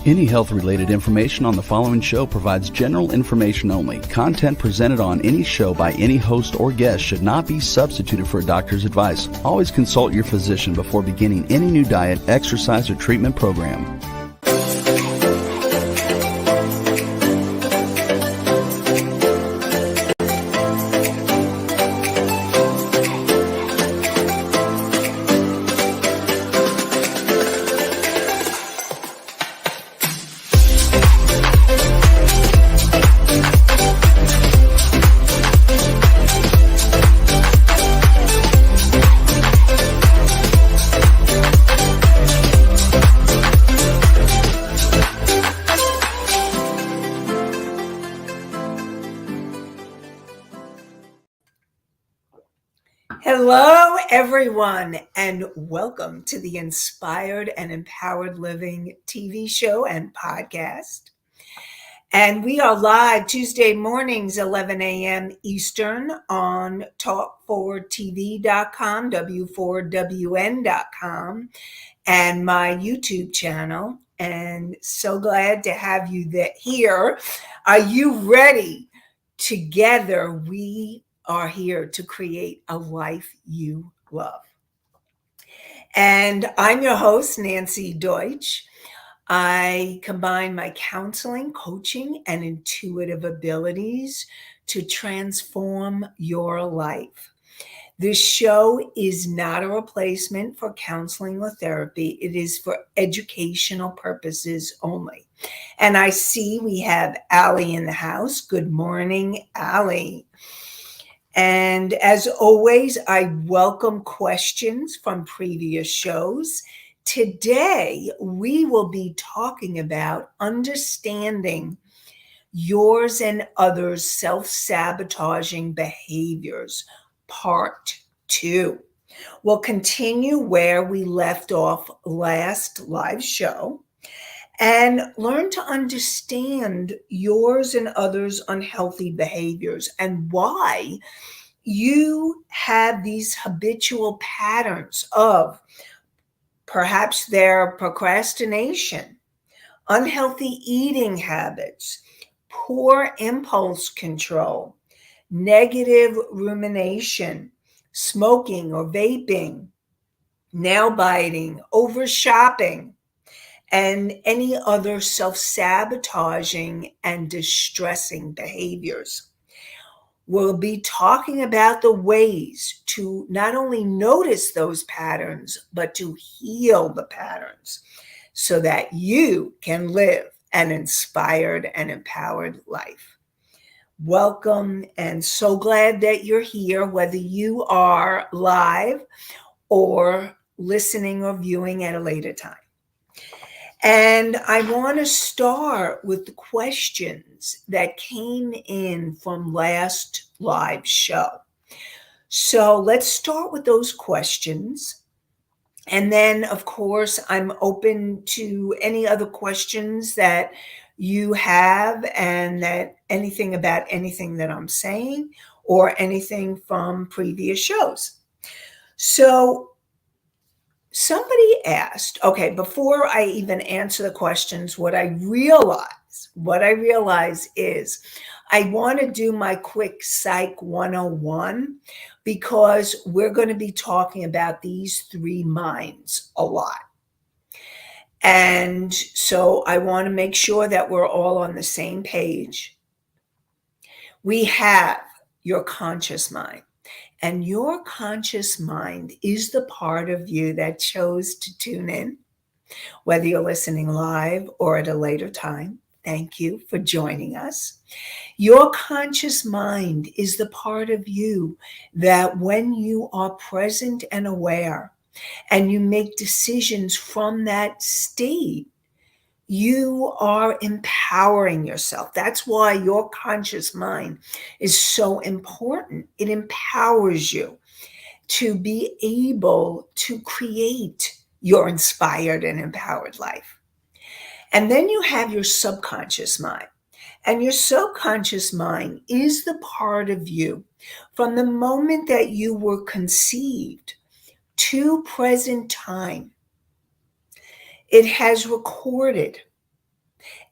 Any health-related information on the following show provides general information only. Content presented on any show by any host or guest should not be substituted for a doctor's advice. Always consult your physician before beginning any new diet, exercise, or treatment program. Hello, everyone, and welcome to the Inspired and Empowered Living TV show and podcast. And we are live Tuesday mornings, 11 a.m. Eastern on talk4tv.com, w4wn.com, and my YouTube channel. And so glad to have you here. Are you ready? Together, we are here to create a life you love. And I'm your host, Nanci Deutsch. I combine my counseling, coaching, and intuitive abilities to transform your life. This show is not a replacement for counseling or therapy. It is for educational purposes only. And I see we have Allie in the house. Good morning, Allie. And as always, I welcome questions from previous shows. Today, we will be talking about understanding yours and others' self-sabotaging behaviors, part 2. We'll continue where we left off last live show and learn to understand yours and others' unhealthy behaviors and why you have these habitual patterns of perhaps their procrastination, unhealthy eating habits, poor impulse control, negative rumination, smoking or vaping, nail biting, over shopping, and any other self-sabotaging and distressing behaviors. We'll be talking about the ways to not only notice those patterns, but to heal the patterns so that you can live an inspired and empowered life. Welcome, and so glad that you're here, whether you are live or listening or viewing at a later time. And I want to start with the questions that came in from last live show. So let's start with those questions. And then, of course, I'm open to any other questions that you have and that anything about anything that I'm saying or anything from previous shows. So somebody asked, okay, before I even answer the questions, what I realize is I want to do my quick Psych 101 because we're going to be talking about these 3 minds a lot. And so I want to make sure that we're all on the same page. We have your conscious mind. And your conscious mind is the part of you that chose to tune in, whether you're listening live or at a later time. Thank you for joining us. Your conscious mind is the part of you that when you are present and aware and you make decisions from that state, you are empowering yourself. That's why your conscious mind is so important. It empowers you to be able to create your inspired and empowered life. And then you have your subconscious mind. And your subconscious mind is the part of you from the moment that you were conceived to present time. It has recorded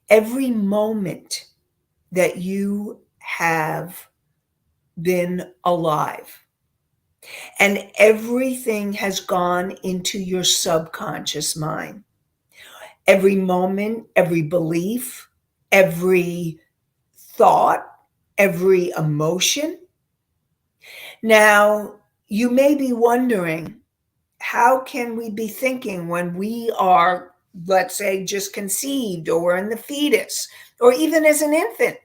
every moment that you have been alive, and everything has gone into your subconscious mind. Every moment, every belief, every thought, every emotion. Now, you may be wondering, how can we be thinking when we are, let's say, just conceived or we're in the fetus or even as an infant?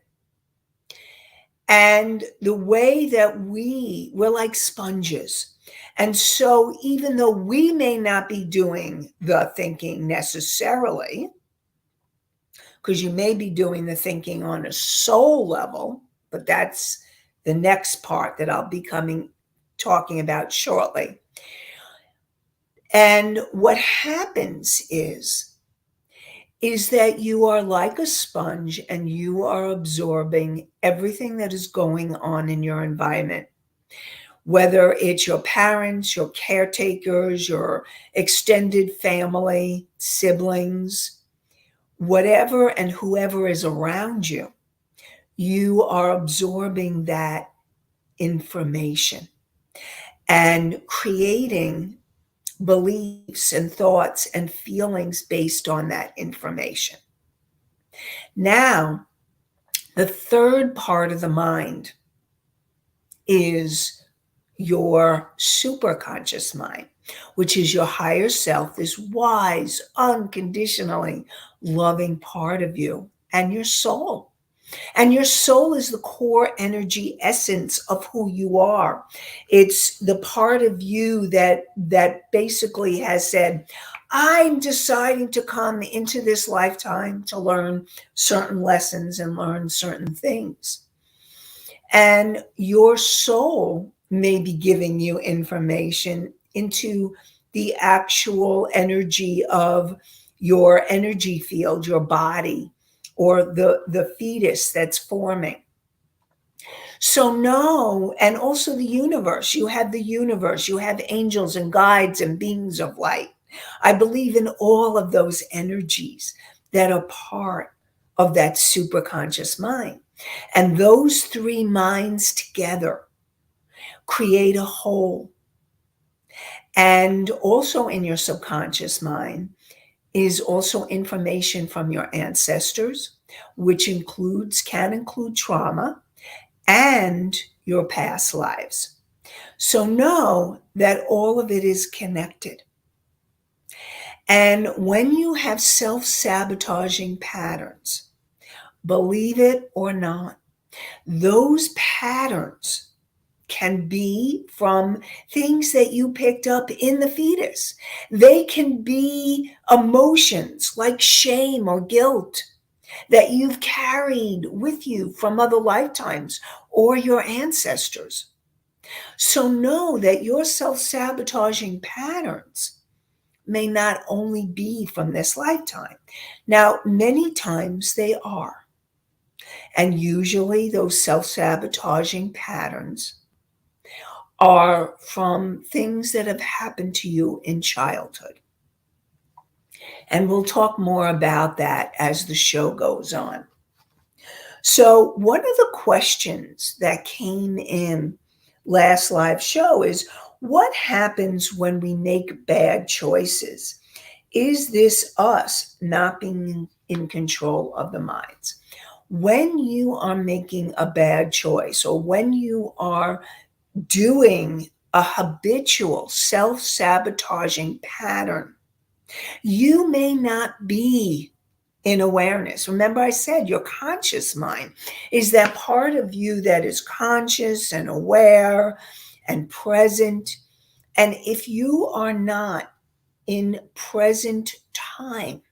And the way that we're like sponges. And so, even though we may not be doing the thinking necessarily, because you may be doing the thinking on a soul level, but that's the next part that I'll be talking about shortly. And what happens is that you are like a sponge and you are absorbing everything that is going on in your environment, whether it's your parents, your caretakers, your extended family, siblings, whatever and whoever is around you. You are absorbing that information and creating beliefs and thoughts and feelings based on that information. Now, the third part of the mind is your superconscious mind, which is your higher self, this wise, unconditionally loving part of you, and your soul. And your soul is the core energy essence of who you are. It's the part of you that basically has said, I'm deciding to come into this lifetime to learn certain lessons and learn certain things. And your soul may be giving you information into the actual energy of your energy field, your body, or the fetus that's forming. So know, and also the universe, you have the universe, you have angels and guides and beings of light. I believe in all of those energies that are part of that superconscious mind. And those three minds together create a whole. And also in your subconscious mind is also information from your ancestors, which can include trauma and your past lives. So know that all of it is connected. And when you have self-sabotaging patterns, believe it or not, those patterns can be from things that you picked up in the fetus. They can be emotions like shame or guilt that you've carried with you from other lifetimes or your ancestors. So know that your self-sabotaging patterns may not only be from this lifetime. Now, many times they are. And usually those self-sabotaging patterns are from things that have happened to you in childhood. And we'll talk more about that as the show goes on. So, one of the questions that came in last live show is, what happens when we make bad choices? Is this us not being in control of the minds? When you are making a bad choice, or when you are doing a habitual self-sabotaging pattern, you may not be in awareness. Remember, I said your conscious mind is that part of you that is conscious and aware and present. And if you are not in present time,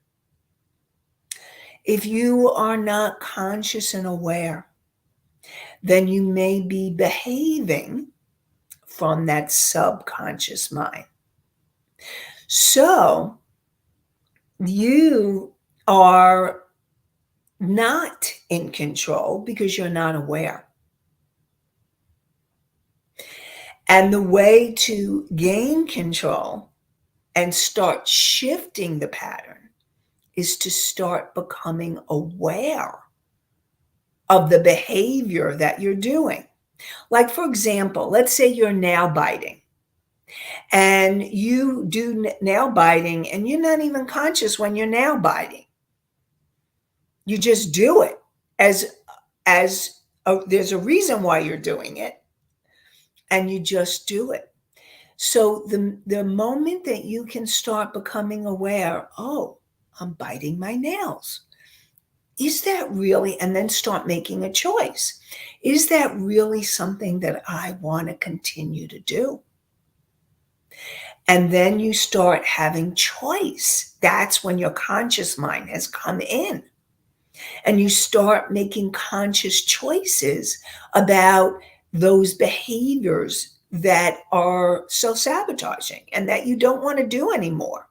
if you are not conscious and aware, then you may be behaving from that subconscious mind. So you are not in control because you're not aware. And the way to gain control and start shifting the pattern is to start becoming aware of the behavior that you're doing. Like, for example, let's say you're nail biting and you do nail biting and you're not even conscious when you're nail biting. You just do it there's a reason why you're doing it, and you just do it. So the moment that you can start becoming aware, oh, I'm biting my nails. Is that really, and then start making a choice. Is that really something that I want to continue to do? And then you start having choice. That's when your conscious mind has come in. And you start making conscious choices about those behaviors that are self-sabotaging and that you don't want to do anymore.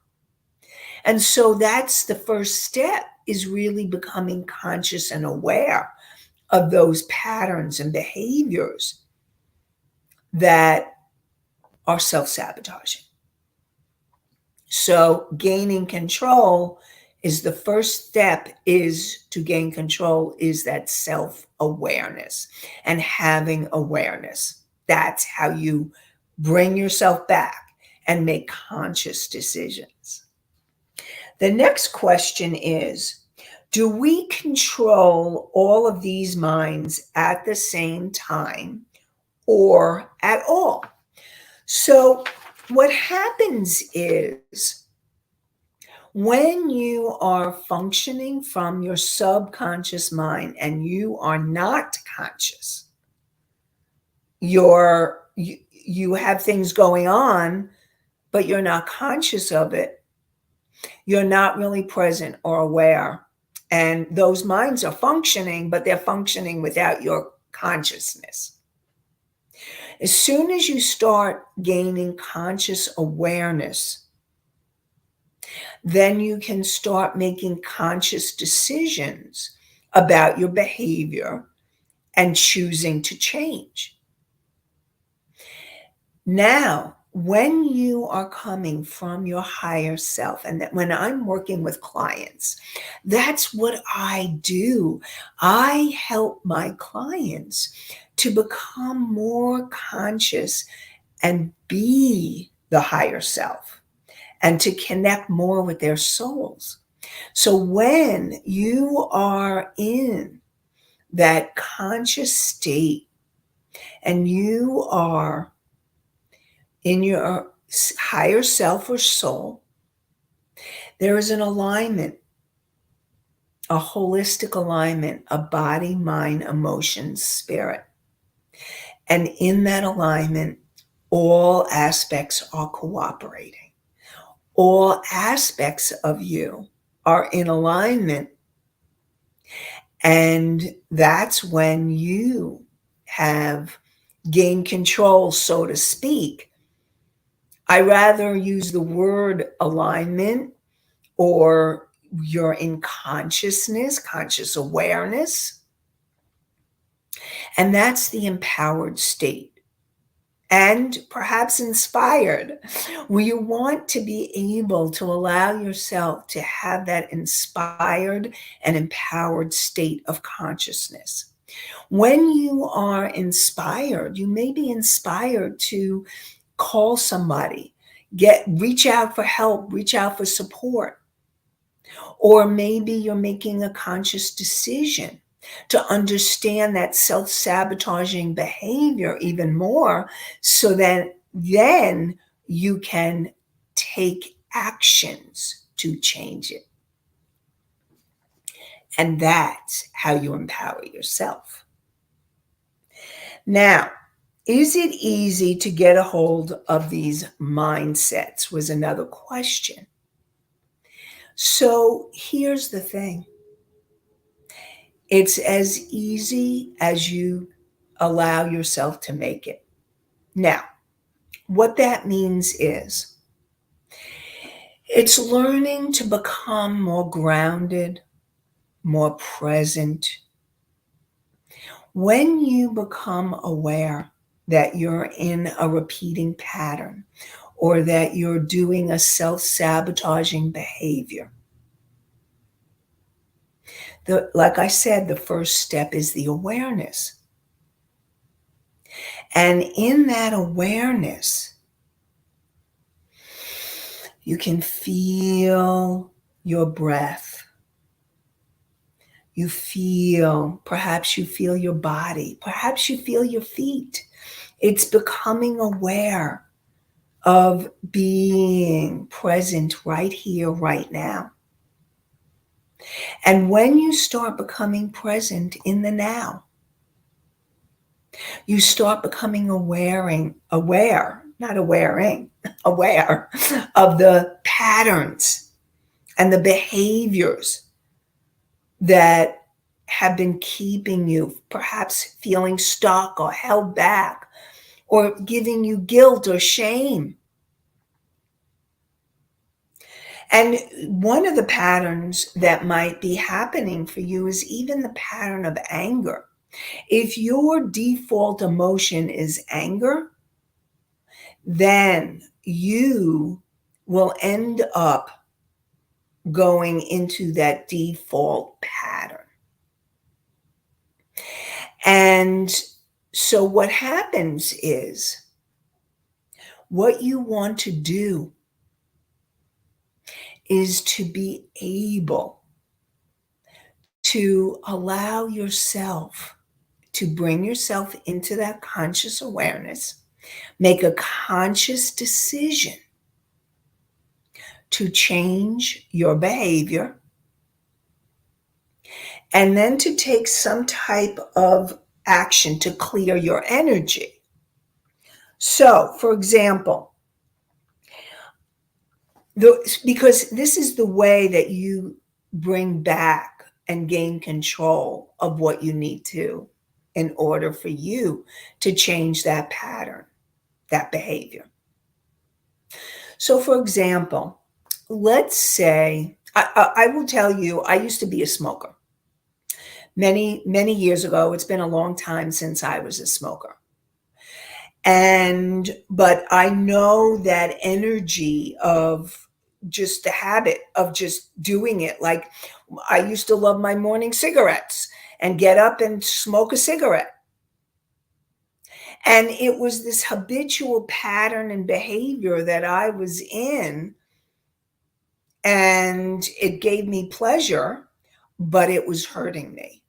And so that's the first step, is really becoming conscious and aware of those patterns and behaviors that are self-sabotaging. So gaining control is the first step, is to gain control, is that self-awareness and having awareness. That's how you bring yourself back and make conscious decisions. The next question is, do we control all of these minds at the same time or at all? So what happens is, when you are functioning from your subconscious mind and you are not conscious, you have things going on, but you're not conscious of it. You're not really present or aware. And those minds are functioning, but they're functioning without your consciousness. As soon as you start gaining conscious awareness, then you can start making conscious decisions about your behavior and choosing to change. Now, when you are coming from your higher self, and that when I'm working with clients, that's what I do. I help my clients to become more conscious and be the higher self, and to connect more with their souls. So when you are in that conscious state and you are in your higher self or soul, there is an alignment, a holistic alignment of body, mind, emotions, spirit. And in that alignment, all aspects are cooperating. All aspects of you are in alignment. And that's when you have gained control, so to speak. I rather use the word alignment, or you're in consciousness, conscious awareness. And that's the empowered state. And perhaps inspired, where you want to be able to allow yourself to have that inspired and empowered state of consciousness. When you are inspired, you may be inspired to call somebody, reach out for help, reach out for support. Or maybe you're making a conscious decision to understand that self-sabotaging behavior even more, so that then you can take actions to change it. And that's how you empower yourself. Now, is it easy to get a hold of these mindsets, was another question. So here's the thing. It's as easy as you allow yourself to make it. Now, what that means is, it's learning to become more grounded, more present. When you become aware that you're in a repeating pattern, or that you're doing a self-sabotaging behavior, Like I said, the first step is the awareness. And in that awareness, you can feel your breath. Perhaps you feel your body. Perhaps you feel your feet. It's becoming aware of being present right here, right now. And when you start becoming present in the now, you start becoming not awareing, aware of the patterns and the behaviors that have been keeping you perhaps feeling stuck or held back or giving you guilt or shame. And one of the patterns that might be happening for you is even the pattern of anger. If your default emotion is anger, then you will end up going into that default pattern. And so what happens is what you want to do is to be able to allow yourself to bring yourself into that conscious awareness, make a conscious decision to change your behavior, and then to take some type of action to clear your energy. So, for example, because this is the way that you bring back and gain control of what you need to in order for you to change that pattern, that behavior. So, for example, let's say, I will tell you, I used to be a smoker. Many, many years ago. It's been a long time since I was a smoker. But I know that energy of just the habit of just doing it. Like I used to love my morning cigarettes and get up and smoke a cigarette. And it was this habitual pattern and behavior that I was in. And it gave me pleasure, but it was hurting me.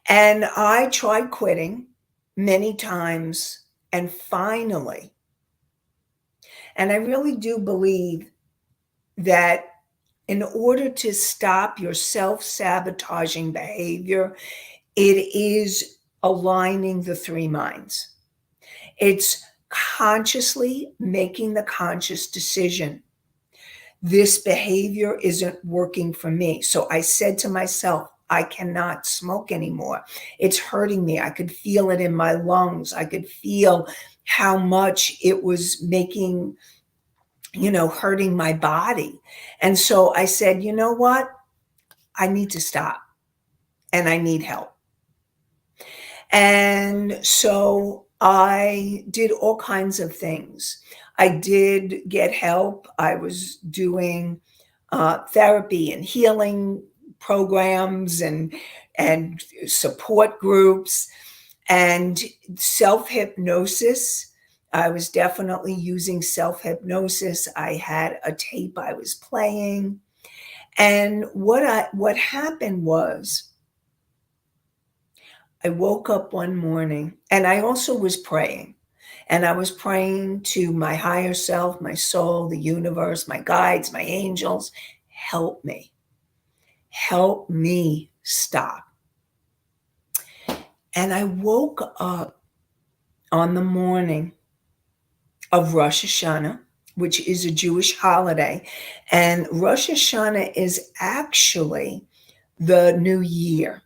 And I tried quitting many times. And finally, and I really do believe that in order to stop your self-sabotaging behavior, it is aligning the three minds. It's consciously making the conscious decision. This behavior isn't working for me. So I said to myself, I cannot smoke anymore. It's hurting me. I could feel it in my lungs. I could feel how much it was making, hurting my body. And so I said, you know what? I need to stop and I need help. And so I did all kinds of things. I did get help. I was doing therapy and healing programs and support groups and self-hypnosis. I was definitely using self-hypnosis. I had a tape I was playing. And what happened was I woke up one morning and I also was praying. And I was praying to my higher self, my soul, the universe, my guides, my angels, help me. Help me stop. And I woke up on the morning of Rosh Hashanah, which is a Jewish holiday. And Rosh Hashanah is actually the new year.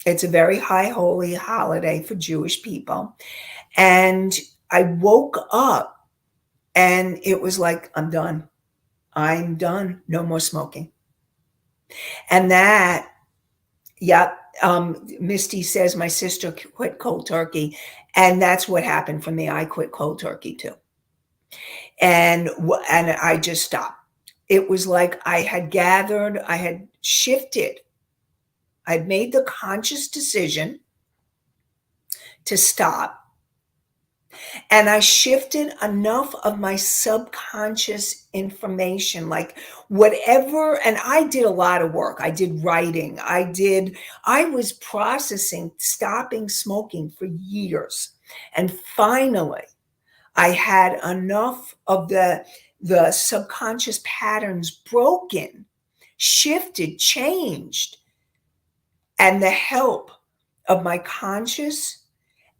It's a very high holy holiday for Jewish people. And I woke up and it was like, I'm done. I'm done. No more smoking. And that, Misty says my sister quit cold turkey. And that's what happened for me. I quit cold turkey too. And I just stopped. It was like I had shifted I'd made the conscious decision to stop. And I shifted enough of my subconscious information, like whatever. And I did a lot of work. I did writing. I was processing stopping smoking for years. And finally, I had enough of the subconscious patterns broken, shifted, changed, and the help of my conscious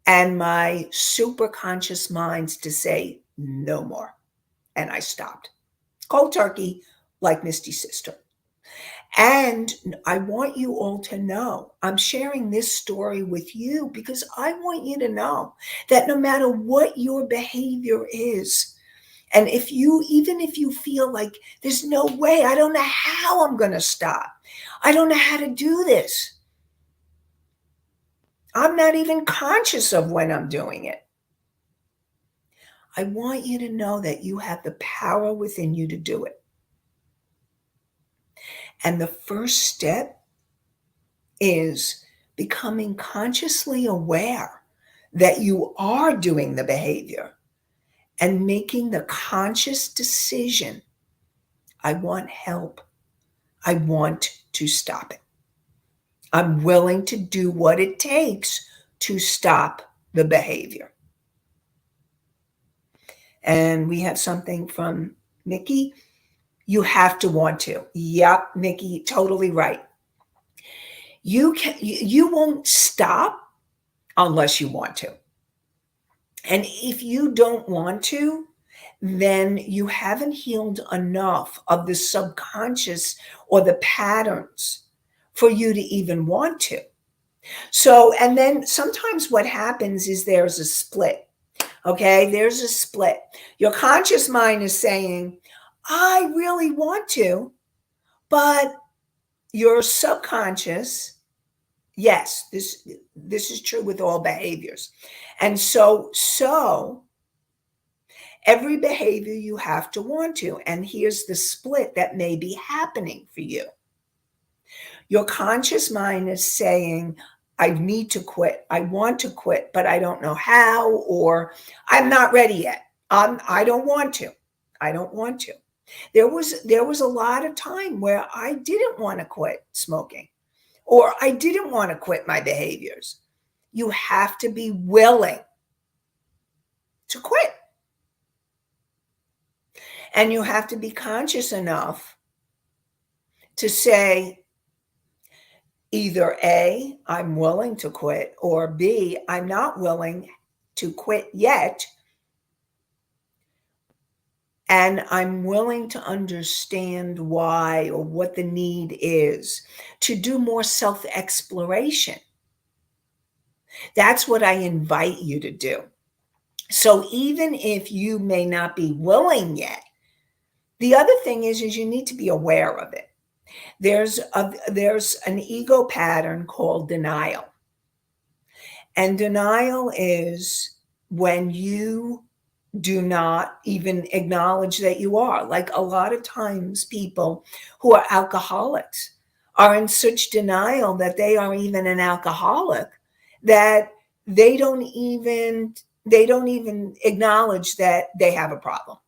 and my superconscious minds to say no more. And I stopped. Cold turkey, like Misty's sister. And I want you all to know, I'm sharing this story with you because I want you to know that no matter what your behavior is, and even if you feel like there's no way, I don't know how I'm going to stop. I don't know how to do this. I'm not even conscious of when I'm doing it. I want you to know that you have the power within you to do it. And the first step is becoming consciously aware that you are doing the behavior and making the conscious decision. I want help. I want to stop it. I'm willing to do what it takes to stop the behavior. And we have something from Nikki. You have to want to. Yep, Nikki, totally right. You won't stop unless you want to. And if you don't want to, then you haven't healed enough of the subconscious or the patterns for you to even want to. So, and then sometimes what happens is there's a split. Okay, there's a split. Your conscious mind is saying, I really want to, but your subconscious, yes, this is true with all behaviors. And so every behavior you have to want to. And here's the split that may be happening for you. Your conscious mind is saying, I need to quit. I want to quit, but I don't know how, or I'm not ready yet. I don't want to. I don't want to. There was a lot of time where I didn't want to quit smoking, or I didn't want to quit my behaviors. You have to be willing to quit. And you have to be conscious enough to say, either A, I'm willing to quit, or B, I'm not willing to quit yet. And I'm willing to understand why or what the need is to do more self-exploration. That's what I invite you to do. So even if you may not be willing yet, the other thing is you need to be aware of it. There's an ego pattern called denial. And denial is when you do not even acknowledge that you are. Like a lot of times people who are alcoholics are in such denial that they are even an alcoholic that they don't even acknowledge that they have a problem.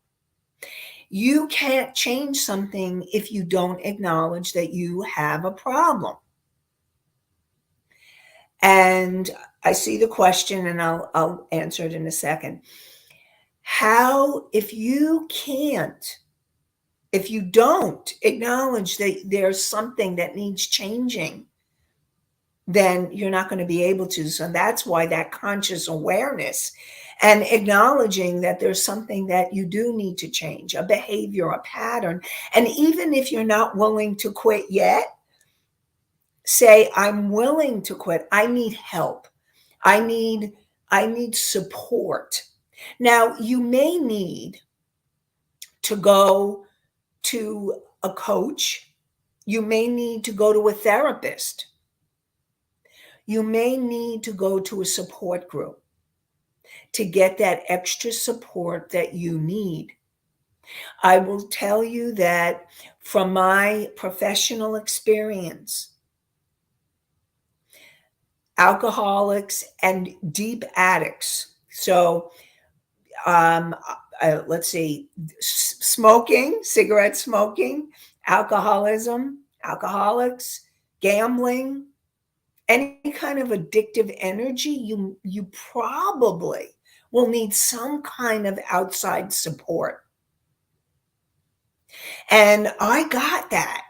You can't change something if you don't acknowledge that you have a problem. And I see the question and I'll answer it in a second. If you don't acknowledge that there's something that needs changing, then you're not going to be able to. So that's why that conscious awareness and acknowledging that there's something that you do need to change, a behavior, a pattern. And even if you're not willing to quit yet, say, I'm willing to quit. I need help. I need support. Now, you may need to go to a coach. You may need to go to a therapist. You may need to go to a support group to get that extra support that you need. I will tell you that from my professional experience, alcoholics, and deep addicts. So let's see, smoking, cigarette smoking, alcoholism, alcoholics, gambling, any kind of addictive energy, you probably will need some kind of outside support. And I got that.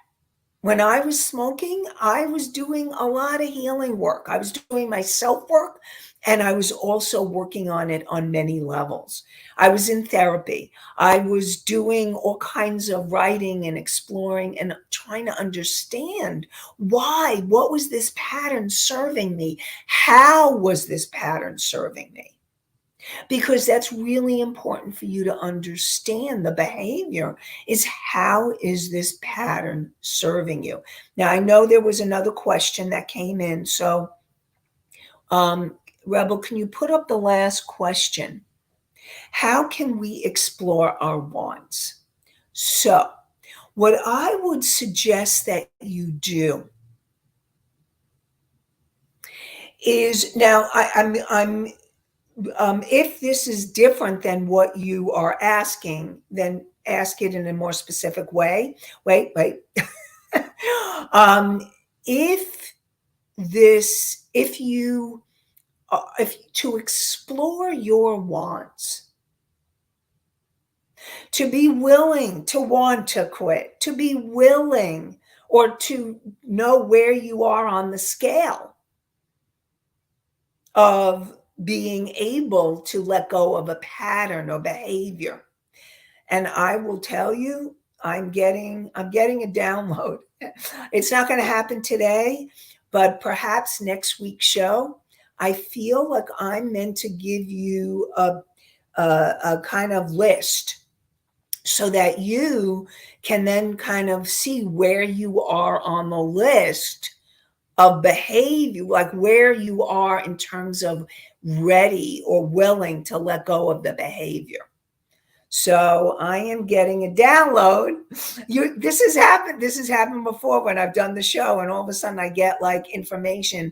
When I was smoking, I was doing a lot of healing work. I was doing my self work, and I was also working on it on many levels. I was in therapy. I was doing all kinds of writing and exploring and trying to understand why, what was this pattern serving me? How was this pattern serving me? Because that's really important for you to understand the behavior is how is this pattern serving you? Now, I know there was another question that came in. So, Rebel, can you put up the last question? How can we explore our wants? So, what I would suggest that you do is now I'm if this is different than what you are asking, then ask it in a more specific way. Wait. um, if if you, if to explore your wants, to be willing to want to quit, to be willing or to know where you are on the scale of being able to let go of a pattern or behavior. And I will tell you, I'm getting a download. It's not going to happen today, but perhaps next week's show, I feel like I'm meant to give you a kind of list so that you can then kind of see where you are on the list of behavior, like where you are in terms of ready or willing to let go of the behavior. So I am getting a download. This has happened. This has happened before when I've done the show, and all of a sudden I get like information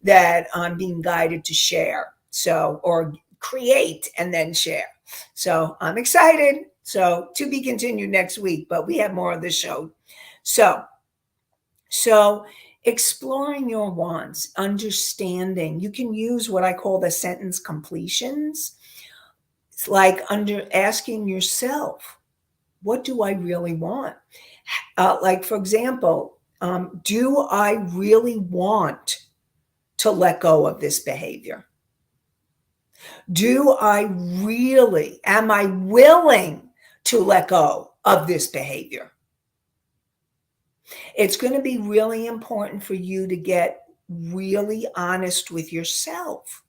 that I'm being guided to share. So, or create and then share. So I'm excited. So to be continued next week, but we have more of the show. So exploring your wants, understanding. You can use what I call the sentence completions. It's like asking yourself, what do I really want? Like, for example, do I really want to let go of this behavior? Am I willing to let go of this behavior? It's going to be really important for you to get really honest with yourself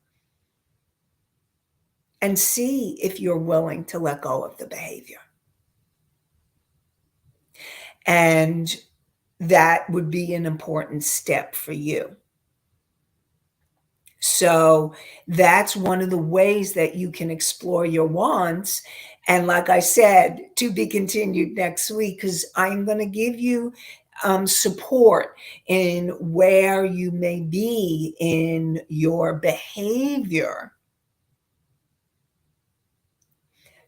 and see if you're willing to let go of the behavior. And that would be an important step for you. So that's one of the ways that you can explore your wants. And like I said, to be continued next week, because I'm going to give you support in where you may be in your behavior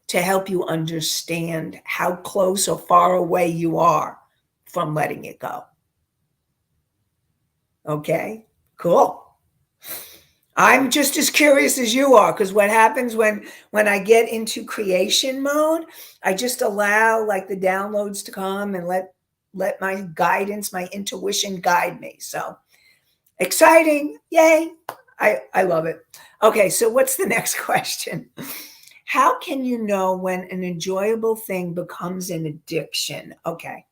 to help you understand how close or far away you are from letting it go. Okay, cool. I'm just as curious as you are, because what happens when I get into creation mode, I just allow like the downloads to come and let my guidance, my intuition guide me. So exciting. Yay. I love it. Okay, so what's the next question? How can you know when an enjoyable thing becomes an addiction? Okay.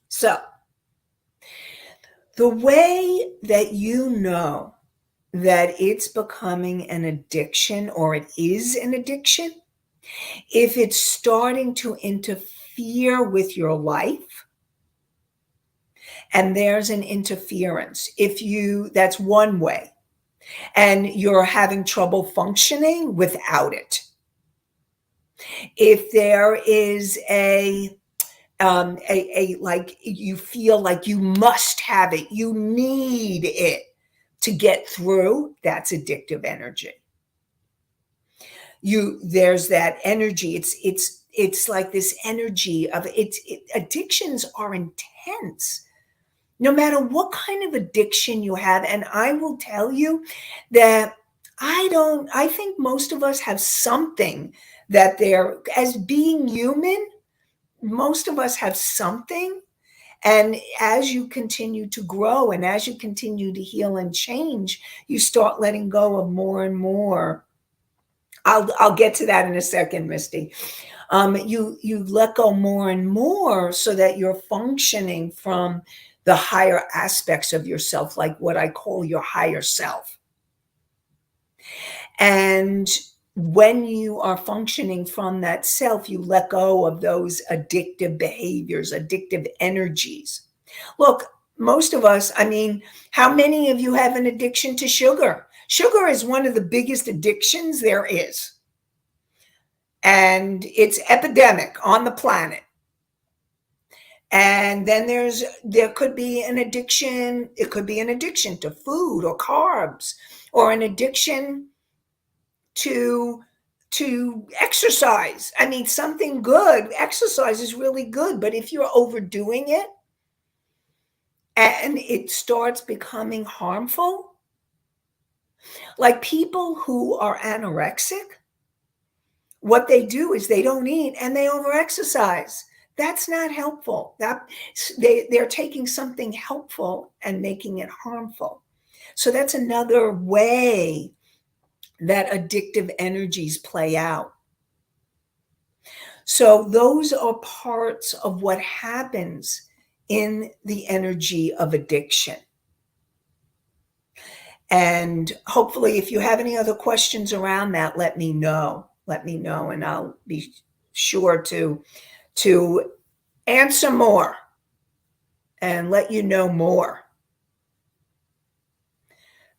So the way that you know that it's becoming an addiction or it is an addiction, if it's starting to interfere with your life and there's an interference, that's one way, and you're having trouble functioning without it. If there is like you feel like you must have it, you need it, to get through, that's addictive energy. There's that energy. It's like this energy of addictions are intense. No matter what kind of addiction you have, and I will tell you that I think most of us have something that as being human, most of us have something. And as you continue to grow and as you continue to heal and change, you start letting go of more and more. I'll get to that in a second, Misty. You let go more and more so that you're functioning from the higher aspects of yourself, like what I call your higher self. And when you are functioning from that self, you let go of those addictive behaviors, addictive energies. Look, most of us, how many of you have an addiction to sugar? Sugar is one of the biggest addictions there is. And it's epidemic on the planet. And then there could be an addiction. It could be an addiction to food or carbs, or an addiction to exercise. Something good. Exercise is really good, but if you're overdoing it and it starts becoming harmful, like people who are anorexic, what they do is they don't eat and they overexercise. That's not helpful. They're taking something helpful and making it harmful. So that's another way that addictive energies play out. So those are parts of what happens in the energy of addiction. And hopefully, if you have any other questions around that, let me know. Let me know, and I'll be sure to answer more and let you know more.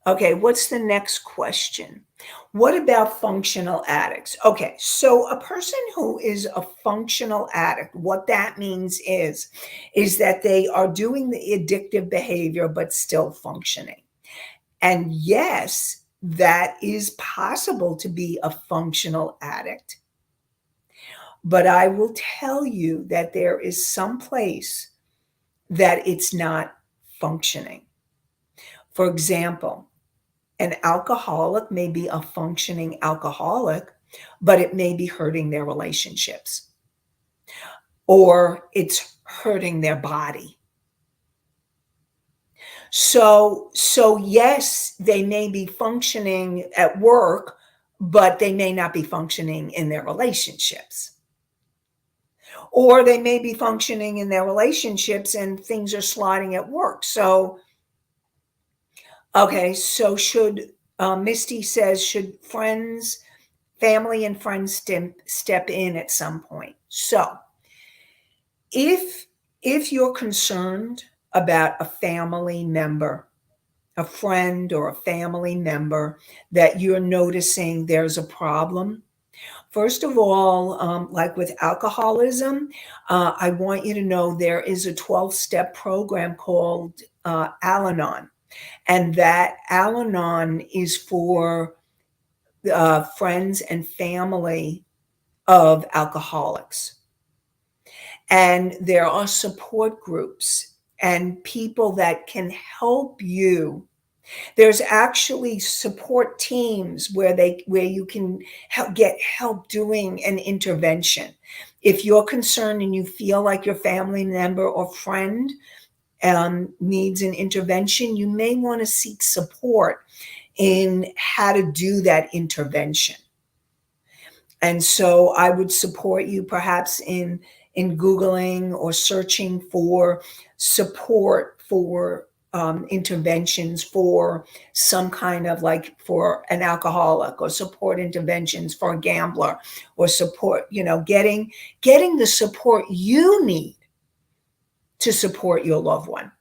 Okay, what's the next question? What about functional addicts? Okay, so a person who is a functional addict, what that means is that they are doing the addictive behavior but still functioning. And yes, that is possible to be a functional addict. But I will tell you that there is some place that it's not functioning. For example, an alcoholic may be a functioning alcoholic, but it may be hurting their relationships, or it's hurting their body. So yes, they may be functioning at work, but they may not be functioning in their relationships. Or they may be functioning in their relationships and things are sliding at work. So, okay, so Misty says, should family and friends step in at some point? So if you're concerned about a family member, a friend or a family member that you're noticing there's a problem, first of all, like with alcoholism, I want you to know there is a 12-step program called Al-Anon. And that Al-Anon is for friends and family of alcoholics. And there are support groups and people that can help you. There's actually support teams where you can get help doing an intervention. If you're concerned and you feel like your family member or friend needs an intervention, you may want to seek support in how to do that intervention. And so I would support you perhaps in Googling or searching for support for interventions for some kind of, like, for an alcoholic, or support interventions for a gambler, or support, getting the support you need to support your loved one.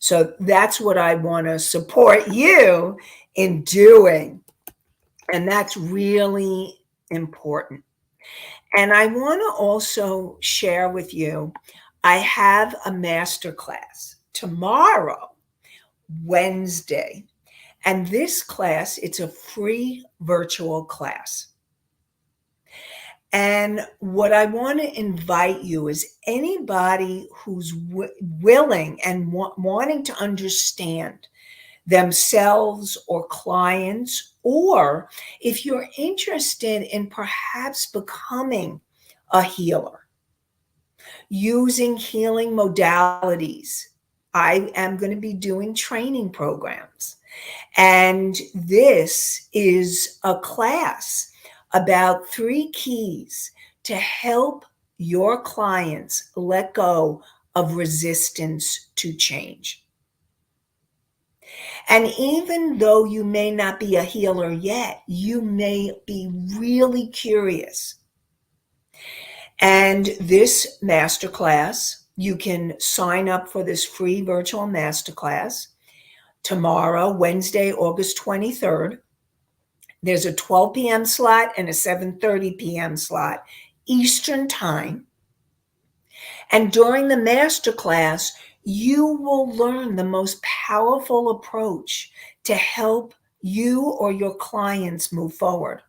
So that's what I want to support you in doing. And that's really important. And I want to also share with you, I have a masterclass tomorrow Wednesday. And this class, it's a free virtual class. And what I want to invite you is anybody who's willing and wanting to understand themselves or clients, or if you're interested in perhaps becoming a healer, using healing modalities. I am going to be doing training programs. And this is a class about 3 keys to help your clients let go of resistance to change. And even though you may not be a healer yet, you may be really curious. And this masterclass, you can sign up for this free virtual masterclass tomorrow, Wednesday, August 23rd. There's a 12 p.m. slot and a 7:30 p.m. slot, Eastern Time. And during the masterclass, you will learn the most powerful approach to help you or your clients move forward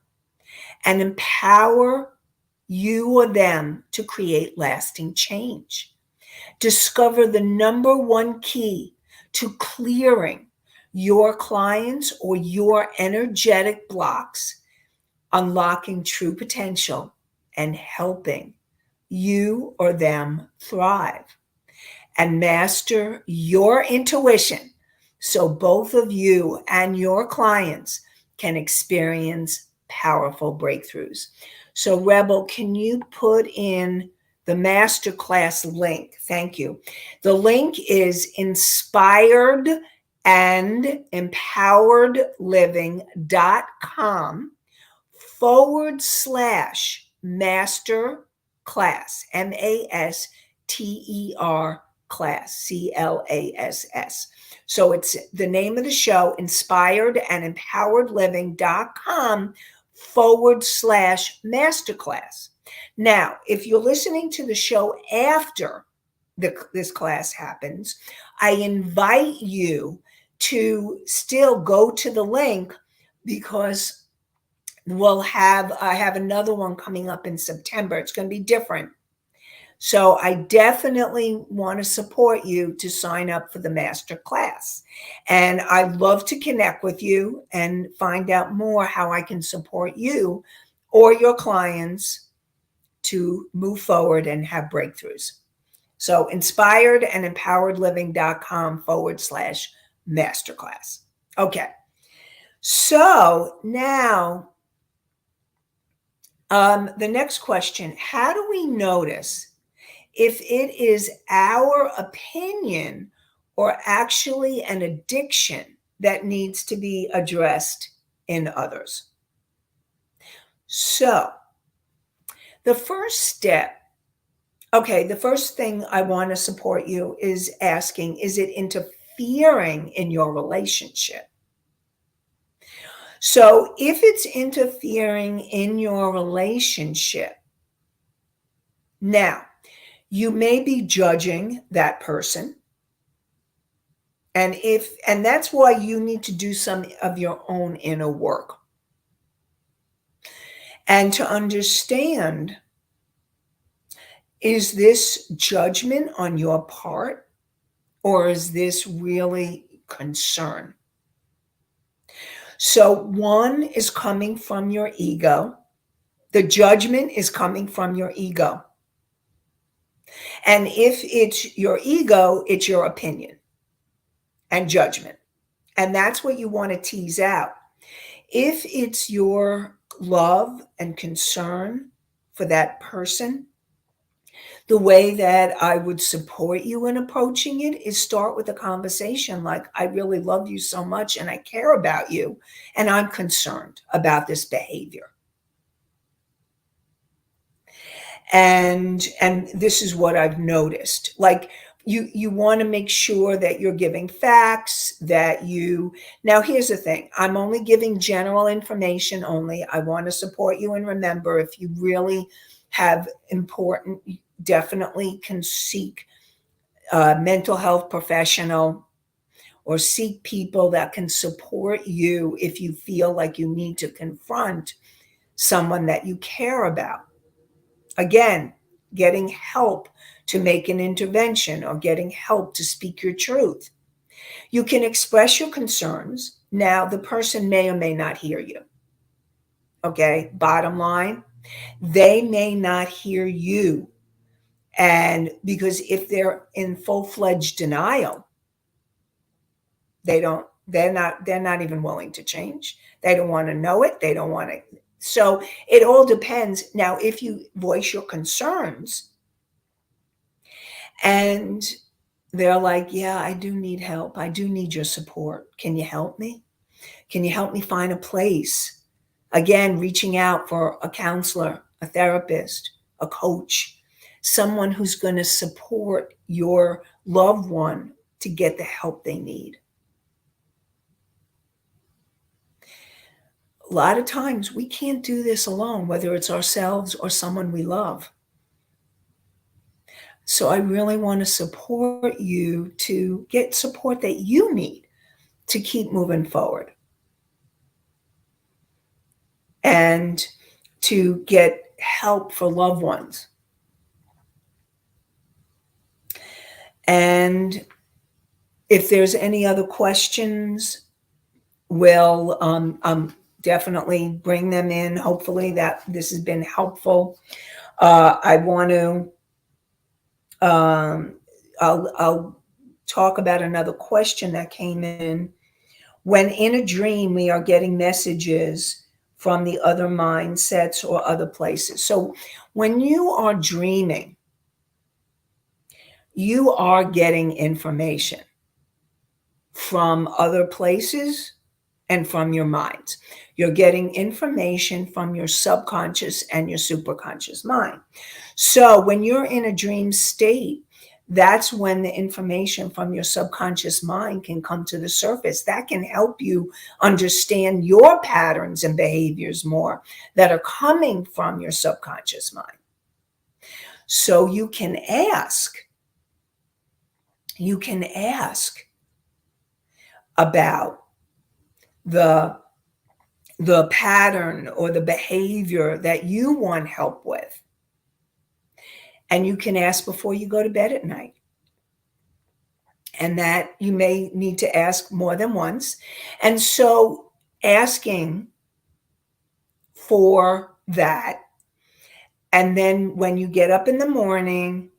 and empower you or them to create lasting change. Discover the number one key to clearing your clients or your energetic blocks, unlocking true potential, and helping you or them thrive. And master your intuition so both of you and your clients can experience powerful breakthroughs. So, Rebel, can you put in the masterclass link? Thank you. The link is inspiredandempoweredliving.com /master class, MASTER class, CLASS. So it's the name of the show, inspiredandempoweredliving.com /masterclass. Now, if you're listening to the show after this class happens, I invite you to still go to the link because I have another one coming up in September. It's going to be different. So I definitely want to support you to sign up for the master class. And I'd love to connect with you and find out more how I can support you or your clients to move forward and have breakthroughs. So inspiredandempoweredliving.com /masterclass. Okay. So now, the next question, how do we notice if it is our opinion or actually an addiction that needs to be addressed in others? So the first thing I want to support you is asking, is it interfering in your relationship? So if it's interfering in your relationship, now you may be judging that person. And that's why you need to do some of your own inner work. And to understand, is this judgment on your part, or is this really concern? So one is coming from your ego. The judgment is coming from your ego. And if it's your ego, it's your opinion and judgment. And that's what you want to tease out. If it's your love and concern for that person, the way that I would support you in approaching it is start with a conversation like, I really love you so much and I care about you and I'm concerned about this behavior. And this is what I've noticed. Like you want to make sure that you're giving facts, now here's the thing. I'm only giving general information only. I want to support you and remember, if you really have important, definitely can seek a mental health professional or seek people that can support you if you feel like you need to confront someone that you care about. Again, getting help to make an intervention or getting help to speak your truth. You can express your concerns. Now, the person may or may not hear you. Okay, bottom line, they may not hear you. And because if they're in full-fledged denial, they're not even willing to change. They don't want to know it. They don't want to. So it all depends. Now, if you voice your concerns and they're like, yeah, I do need help. I do need your support. Can you help me? Can you help me find a place? Again, reaching out for a counselor, a therapist, a coach, someone who's going to support your loved one to get the help they need. A lot of times we can't do this alone, whether it's ourselves or someone we love. So I really want to support you to get support that you need to keep moving forward and to get help for loved ones. And if there's any other questions, we'll definitely bring them in. Hopefully that this has been helpful. I want to, I'll talk about another question that came in. When in a dream, we are getting messages from the other mindsets or other places. So when you are dreaming, you are getting information from other places and from your minds. You're getting information from your subconscious and your superconscious mind. So when you're in a dream state, that's when the information from your subconscious mind can come to the surface. That can help you understand your patterns and behaviors more that are coming from your subconscious mind. So you can ask about the pattern or the behavior that you want help with. And you can ask before you go to bed at night. And that you may need to ask more than once. And so asking for that. And then when you get up in the morning,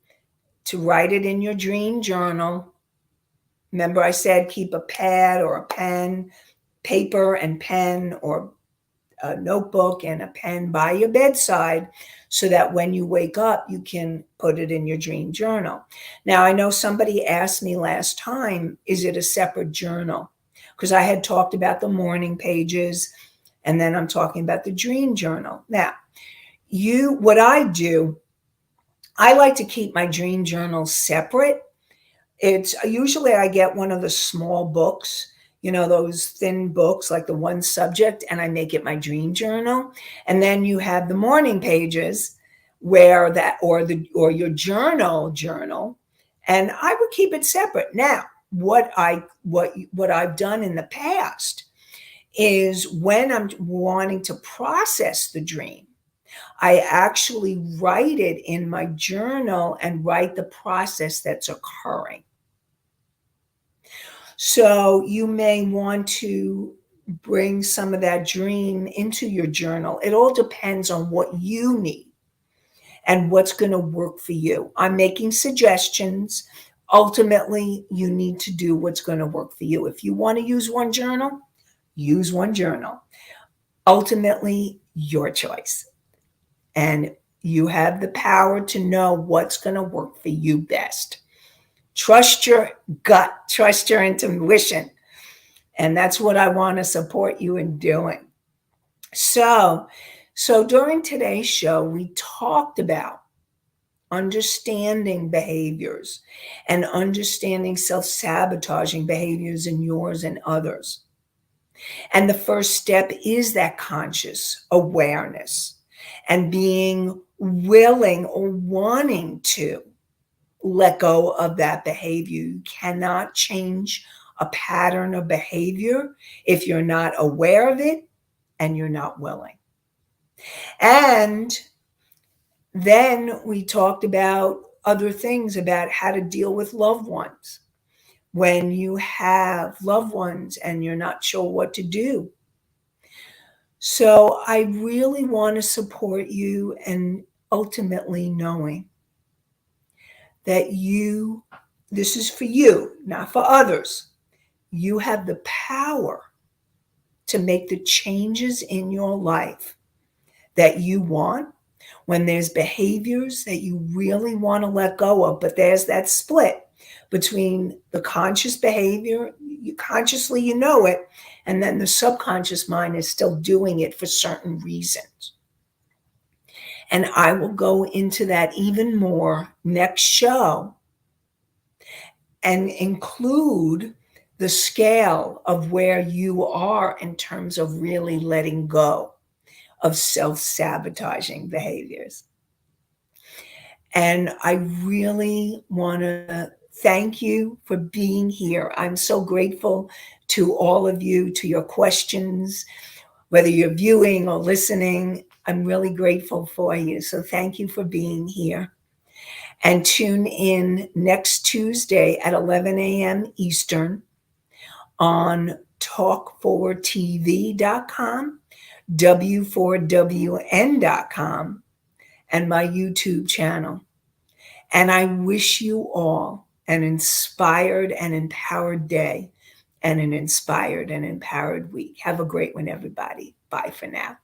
to write it in your dream journal. Remember I said keep a pad or a pen, paper and pen, or a notebook and a pen by your bedside so that when you wake up, you can put it in your dream journal. Now, I know somebody asked me last time, is it a separate journal? Because I had talked about the morning pages, and then I'm talking about the dream journal. Now, what I do, I like to keep my dream journal separate. It's usually I get one of the small books, those thin books like the one subject, and I make it my dream journal. And then you have the morning pages where that, or your journal, and I would keep it separate. Now, what I've done in the past is when I'm wanting to process the dream, I actually write it in my journal and write the process that's occurring. So you may want to bring some of that dream into your journal. It all depends on what you need and what's going to work for you. I'm making suggestions. Ultimately, you need to do what's going to work for you. If you want to use one journal, use one journal. Ultimately, your choice. And you have the power to know what's going to work for you best. Trust your gut, trust your intuition. And that's what I want to support you in doing. So during today's show, we talked about understanding behaviors and understanding self-sabotaging behaviors in yours and others. And the first step is that conscious awareness and being willing or wanting to let go of that behavior. You cannot change a pattern of behavior if you're not aware of it and you're not willing. And then we talked about other things about how to deal with loved ones. When you have loved ones and you're not sure what to do. So I really want to support you, and ultimately knowing that this is for you, not for others. You have the power to make the changes in your life that you want. When there's behaviors that you really want to let go of, but there's that split between the conscious behavior, consciously you know it, and then the subconscious mind is still doing it for certain reasons. And I will go into that even more next show and include the scale of where you are in terms of really letting go of self-sabotaging behaviors. And I really want to thank you for being here. I'm so grateful to all of you, to your questions, whether you're viewing or listening. I'm really grateful for you. So thank you for being here. And tune in next Tuesday at 11 a.m. Eastern on talk4tv.com, w4wn.com, and my YouTube channel. And I wish you all an inspired and empowered day and an inspired and empowered week. Have a great one, everybody. Bye for now.